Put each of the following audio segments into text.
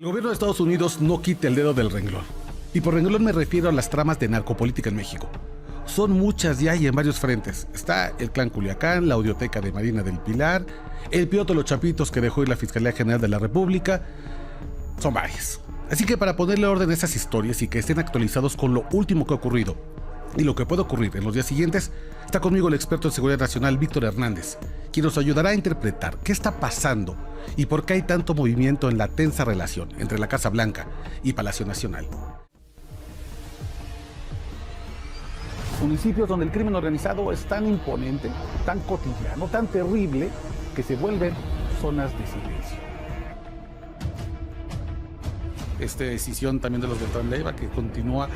El gobierno de Estados Unidos no quita el dedo del renglón. Y por renglón me refiero a las tramas de narcopolítica en México. Son muchas ya y en varios frentes. Está el clan Culiacán, la audioteca de Marina del Pilar, el piloto Los Chapitos que dejó ir la Fiscalía General de la República. Son varias. Así que para ponerle orden a esas historias y que estén actualizados con lo último que ha ocurrido y lo que puede ocurrir en los días siguientes, está conmigo el experto en seguridad nacional Víctor Hernández, quien nos ayudará a interpretar qué está pasando y por qué hay tanto movimiento en la tensa relación entre la Casa Blanca y Palacio Nacional. Municipios donde el crimen organizado es tan imponente, tan cotidiano, tan terrible, que se vuelven zonas de silencio. Esta decisión también de los Beltrán Leiva, que continúa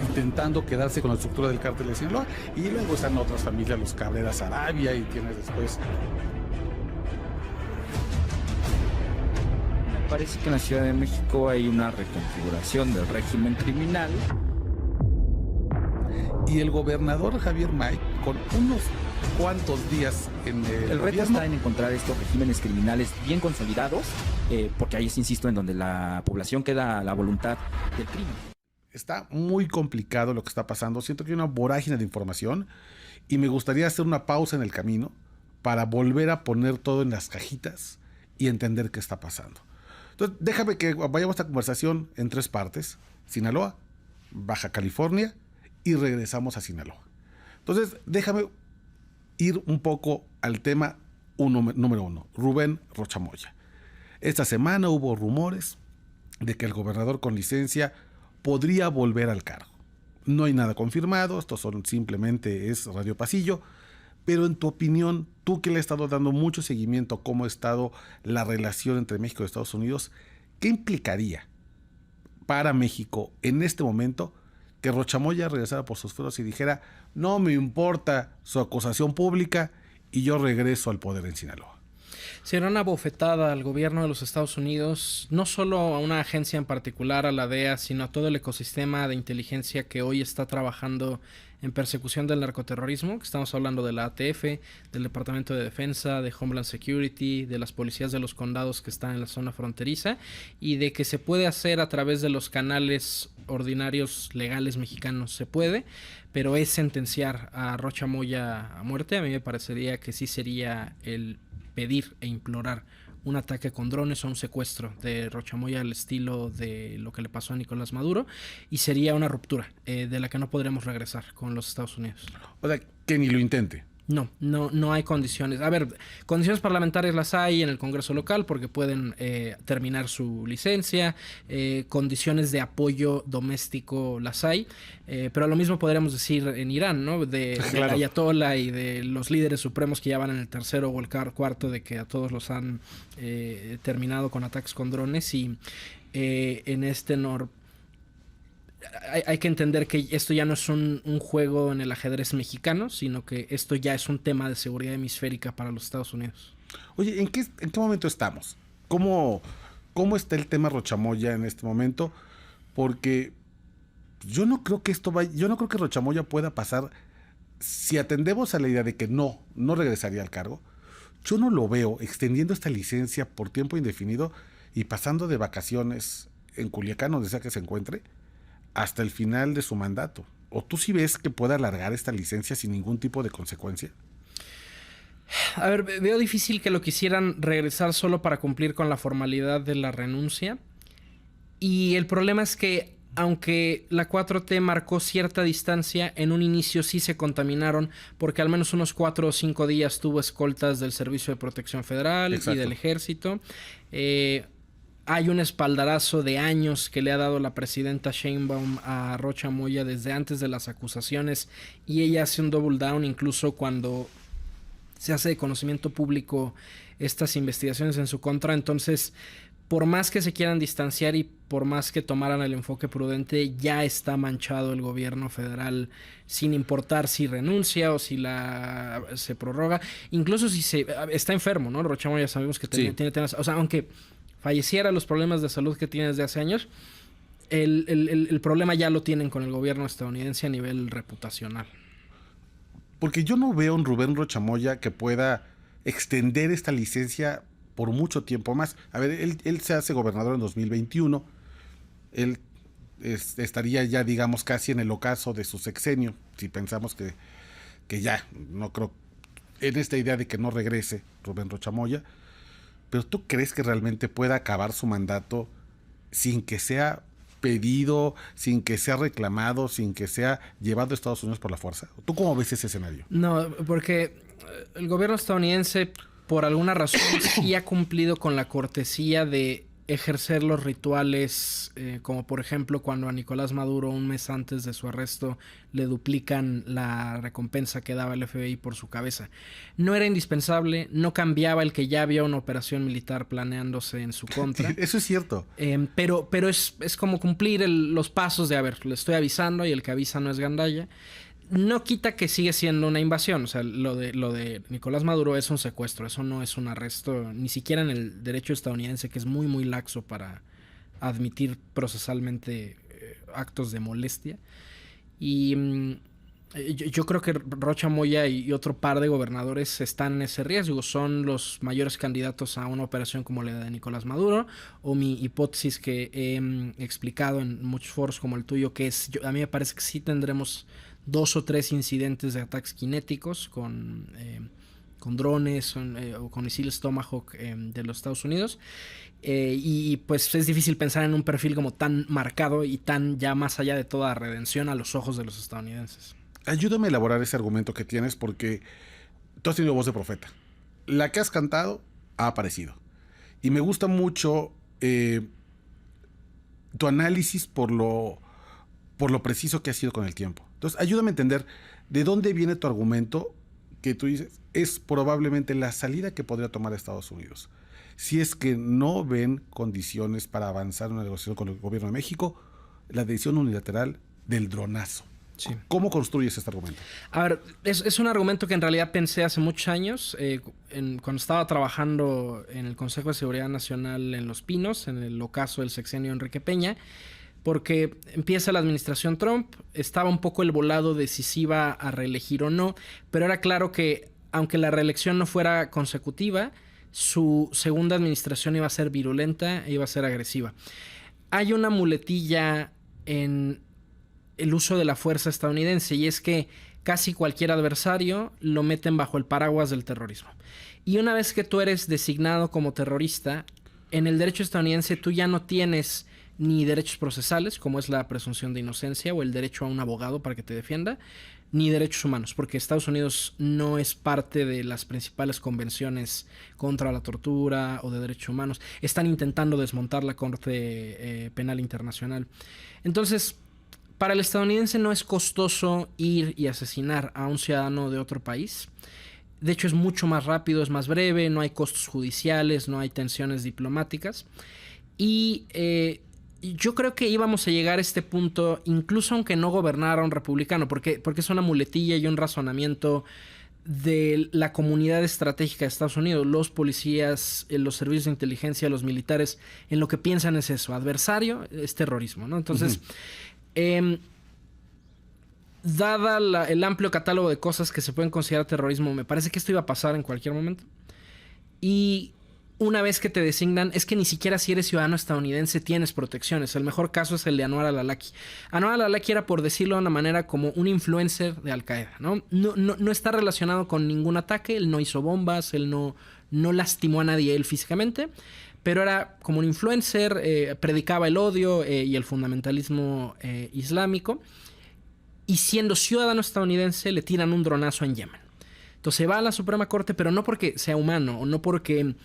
intentando quedarse con la estructura del cártel de Sinaloa, y luego están otras familias, los Cabrera Sarabia, y tienes después... Parece que en la Ciudad de México hay una reconfiguración del régimen criminal. Y el gobernador Javier May, con unos cuantos días en el reto está en encontrar estos regímenes criminales bien consolidados, porque ahí es, insisto, en donde la población queda a la voluntad del crimen. Está muy complicado lo que está pasando. Siento que hay una vorágine de información y me gustaría hacer una pausa en el camino para volver a poner todo en las cajitas y entender qué está pasando. Entonces, déjame que vayamos a esta conversación en tres partes: Sinaloa, Baja California y regresamos a Sinaloa. Entonces, déjame ir un poco al tema número uno, Rubén Rocha Moya. Esta semana hubo rumores de que el gobernador con licencia podría volver al cargo. No hay nada confirmado, esto simplemente es radio pasillo, pero en tu opinión, tú que le has estado dando mucho seguimiento a cómo ha estado la relación entre México y Estados Unidos, ¿qué implicaría para México en este momento que Rocha Moya regresara por sus fueros y dijera: no me importa su acusación pública y yo regreso al poder en Sinaloa? Será una bofetada al gobierno de los Estados Unidos, no solo a una agencia en particular, a la DEA, sino a todo el ecosistema de inteligencia que hoy está trabajando en persecución del narcoterrorismo, que estamos hablando de la ATF, del Departamento de Defensa, de Homeland Security, de las policías de los condados que están en la zona fronteriza, y de que se puede hacer a través de los canales ordinarios legales mexicanos. Se puede, pero es sentenciar a Rocha Moya a muerte. A mí me parecería que sí sería el pedir e implorar un ataque con drones o un secuestro de Rocha Moya al estilo de lo que le pasó a Nicolás Maduro, y sería una ruptura de la que no podremos regresar con los Estados Unidos. O sea, que ni lo intente. No hay condiciones. A ver, condiciones parlamentarias las hay en el Congreso local porque pueden terminar su licencia, condiciones de apoyo doméstico las hay, pero lo mismo podríamos decir en Irán, ¿no? Del Ayatollah y de los líderes supremos que ya van en el tercero o el cuarto, de que a todos los han terminado con ataques con drones, y en este hay que entender que esto ya no es un juego en el ajedrez mexicano, sino que esto ya es un tema de seguridad hemisférica para los Estados Unidos. Oye, ¿en qué momento estamos? ¿Cómo está el tema Rocha Moya en este momento? Porque yo no creo que Rocha Moya pueda pasar. Si atendemos a la idea de que no regresaría al cargo, yo no lo veo extendiendo esta licencia por tiempo indefinido y pasando de vacaciones en Culiacán, donde sea que se encuentre, hasta el final de su mandato. ¿O tú sí ves que pueda alargar esta licencia sin ningún tipo de consecuencia? A ver, veo difícil que lo quisieran regresar solo para cumplir con la formalidad de la renuncia. Y el problema es que, aunque la 4T marcó cierta distancia, en un inicio sí se contaminaron, porque al menos unos 4 o 5 días tuvo escoltas del Servicio de Protección Federal. Exacto. Y del Ejército. Hay un espaldarazo de años que le ha dado la presidenta Sheinbaum a Rocha Moya desde antes de las acusaciones, y ella hace un double down incluso cuando se hace de conocimiento público estas investigaciones en su contra. Entonces, por más que se quieran distanciar y por más que tomaran el enfoque prudente, ya está manchado el gobierno federal, sin importar si renuncia o si se prorroga, incluso si está enfermo, ¿no? Rocha Moya sabemos que tiene temas, o sea, aunque falleciera, los problemas de salud que tiene desde hace años, el problema ya lo tienen con el gobierno estadounidense a nivel reputacional. Porque yo no veo a un Rubén Rocha Moya que pueda extender esta licencia por mucho tiempo más. A ver, él se hace gobernador en 2021. Él estaría ya, digamos, casi en el ocaso de su sexenio, si pensamos que ya, no creo, en esta idea de que no regrese Rubén Rocha Moya. Pero ¿tú crees que realmente pueda acabar su mandato sin que sea pedido, sin que sea reclamado, sin que sea llevado a Estados Unidos por la fuerza? ¿Tú cómo ves ese escenario? No, porque el gobierno estadounidense, por alguna razón, sí ha cumplido con la cortesía de ejercer los rituales, como por ejemplo cuando a Nicolás Maduro, un mes antes de su arresto, le duplican la recompensa que daba el FBI por su cabeza. No era indispensable, no cambiaba el que ya había una operación militar planeándose en su contra. Eso es cierto. Pero es como cumplir los pasos de, a ver, le estoy avisando y el que avisa no es gandalla. No quita que sigue siendo una invasión. O sea, lo de Nicolás Maduro es un secuestro. Eso no es un arresto, ni siquiera en el derecho estadounidense, que es muy, muy laxo para admitir procesalmente actos de molestia. Y yo creo que Rocha Moya y otro par de gobernadores están en ese riesgo. Son los mayores candidatos a una operación como la de Nicolás Maduro. O mi hipótesis que he explicado en muchos foros como el tuyo, que es, a mí me parece que sí tendremos 2 o 3 incidentes de ataques cinéticos con drones o con misiles Tomahawk de los Estados Unidos. Y pues es difícil pensar en un perfil como tan marcado y tan ya más allá de toda redención a los ojos de los estadounidenses. Ayúdame a elaborar ese argumento que tienes, porque tú has tenido voz de profeta. La que has cantado ha aparecido. Y me gusta mucho tu análisis por lo preciso que ha sido con el tiempo. Entonces, ayúdame a entender de dónde viene tu argumento que tú dices es probablemente la salida que podría tomar Estados Unidos. Si es que no ven condiciones para avanzar en una negociación con el gobierno de México, la decisión unilateral del dronazo. Sí. ¿Cómo construyes este argumento? A ver, es un argumento que en realidad pensé hace muchos años, cuando estaba trabajando en el Consejo de Seguridad Nacional en Los Pinos, en el ocaso del sexenio Enrique Peña, porque empieza la administración Trump, estaba un poco el volado de si se iba a reelegir o no, pero era claro que aunque la reelección no fuera consecutiva, su segunda administración iba a ser virulenta e iba a ser agresiva. Hay una muletilla en el uso de la fuerza estadounidense, y es que casi cualquier adversario lo meten bajo el paraguas del terrorismo. Y una vez que tú eres designado como terrorista, en el derecho estadounidense tú ya no tienes ni derechos procesales, como es la presunción de inocencia o el derecho a un abogado para que te defienda, ni derechos humanos, porque Estados Unidos no es parte de las principales convenciones contra la tortura o de derechos humanos. Están intentando desmontar la Corte Penal Internacional. Entonces, para el estadounidense no es costoso ir y asesinar a un ciudadano de otro país. De hecho, es mucho más rápido, es más breve, no hay costos judiciales, no hay tensiones diplomáticas. Y yo creo que íbamos a llegar a este punto, incluso aunque no gobernara un republicano, porque es una muletilla y un razonamiento de la comunidad estratégica de Estados Unidos. Los policías, los servicios de inteligencia, los militares, en lo que piensan es eso: adversario es terrorismo, ¿no? Entonces, dada el amplio catálogo de cosas que se pueden considerar terrorismo, me parece que esto iba a pasar en cualquier momento. Y una vez que te designan, es que ni siquiera si eres ciudadano estadounidense tienes protecciones. El mejor caso es el de Anwar al-Awlaki. Anwar al-Awlaki era, por decirlo de una manera, como un influencer de Al-Qaeda, ¿no? No está relacionado con ningún ataque, él no hizo bombas, él no lastimó a nadie él físicamente, pero era como un influencer, predicaba el odio y el fundamentalismo islámico, y siendo ciudadano estadounidense le tiran un dronazo en Yemen. Entonces va a la Suprema Corte, pero no porque sea humano o no porque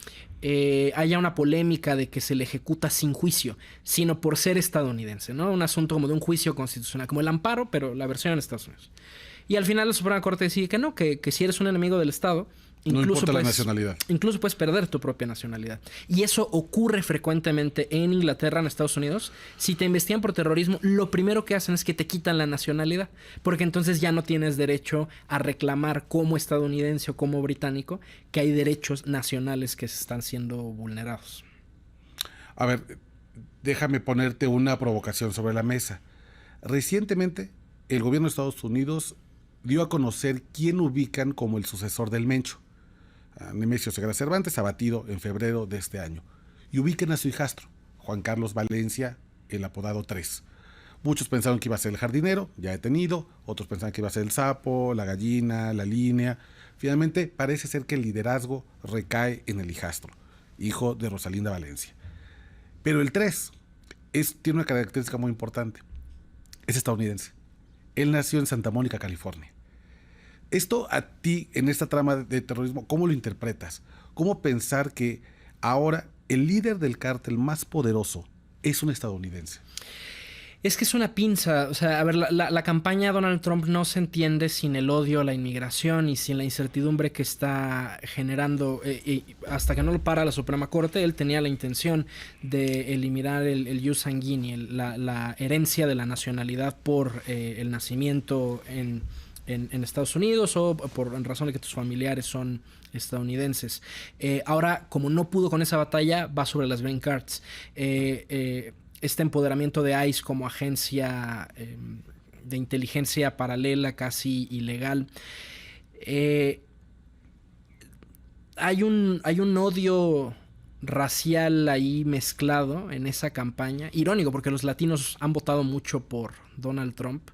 haya una polémica de que se le ejecuta sin juicio, sino por ser estadounidense, ¿no? Un asunto como de un juicio constitucional, como el amparo, pero la versión en Estados Unidos. Y al final la Suprema Corte decide que no, que si eres un enemigo del Estado, no importa la nacionalidad. Incluso puedes perder tu propia nacionalidad. Y eso ocurre frecuentemente en Inglaterra, en Estados Unidos. Si te investigan por terrorismo, lo primero que hacen es que te quitan la nacionalidad, porque entonces ya no tienes derecho a reclamar como estadounidense o como británico que hay derechos nacionales que se están siendo vulnerados. A ver, déjame ponerte una provocación sobre la mesa. Recientemente, el gobierno de Estados Unidos dio a conocer quién ubican como el sucesor del Mencho. a Nemesio Ceguera Cervantes, abatido en febrero de este año. Y ubiquen a su hijastro, Juan Carlos Valencia, el apodado 3. Muchos pensaron que iba a ser el jardinero, ya detenido. Otros pensaban que iba a ser el sapo, la gallina, la línea. Finalmente, parece ser que el liderazgo recae en el hijastro, hijo de Rosalinda Valencia. Pero el 3 tiene una característica muy importante. Es estadounidense. Él nació en Santa Mónica, California. Esto a ti, en esta trama de terrorismo, ¿cómo lo interpretas? ¿Cómo pensar que ahora el líder del cártel más poderoso es un estadounidense? Es que es una pinza. O sea, a ver, la campaña de Donald Trump no se entiende sin el odio a la inmigración y sin la incertidumbre que está generando. Hasta que no lo para la Suprema Corte, él tenía la intención de eliminar el jus sanguinii, la herencia de la nacionalidad por el nacimiento en Estados Unidos o en razón de que tus familiares son estadounidenses. Ahora, como no pudo con esa batalla, va sobre las green cards. Este empoderamiento de ICE como agencia de inteligencia paralela, casi ilegal. Hay un odio racial ahí mezclado en esa campaña. Irónico, porque los latinos han votado mucho por Donald Trump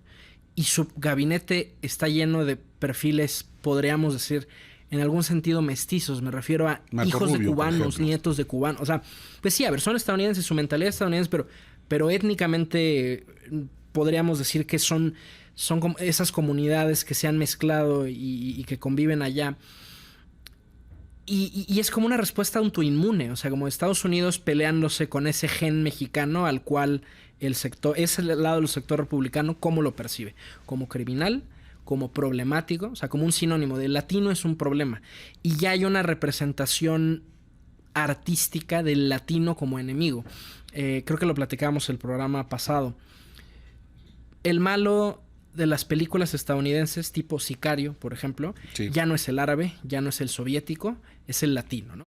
y su gabinete está lleno de perfiles, podríamos decir, en algún sentido mestizos. Me refiero a Marco hijos Rubio, de cubanos, nietos de cubanos. O sea, pues sí, a ver, son estadounidenses, su mentalidad es estadounidense, pero étnicamente podríamos decir que son como esas comunidades que se han mezclado y que conviven allá. Y es como una respuesta autoinmune, o sea, como Estados Unidos peleándose con ese gen mexicano al cual ese lado del sector republicano, ¿cómo lo percibe? Como criminal, como problemático, o sea, como un sinónimo de latino es un problema. Y ya hay una representación artística del latino como enemigo. Creo que lo platicábamos el programa pasado. El malo de las películas estadounidenses, tipo Sicario, por ejemplo, sí, ya no es el árabe, ya no es el soviético, es el latino, ¿no?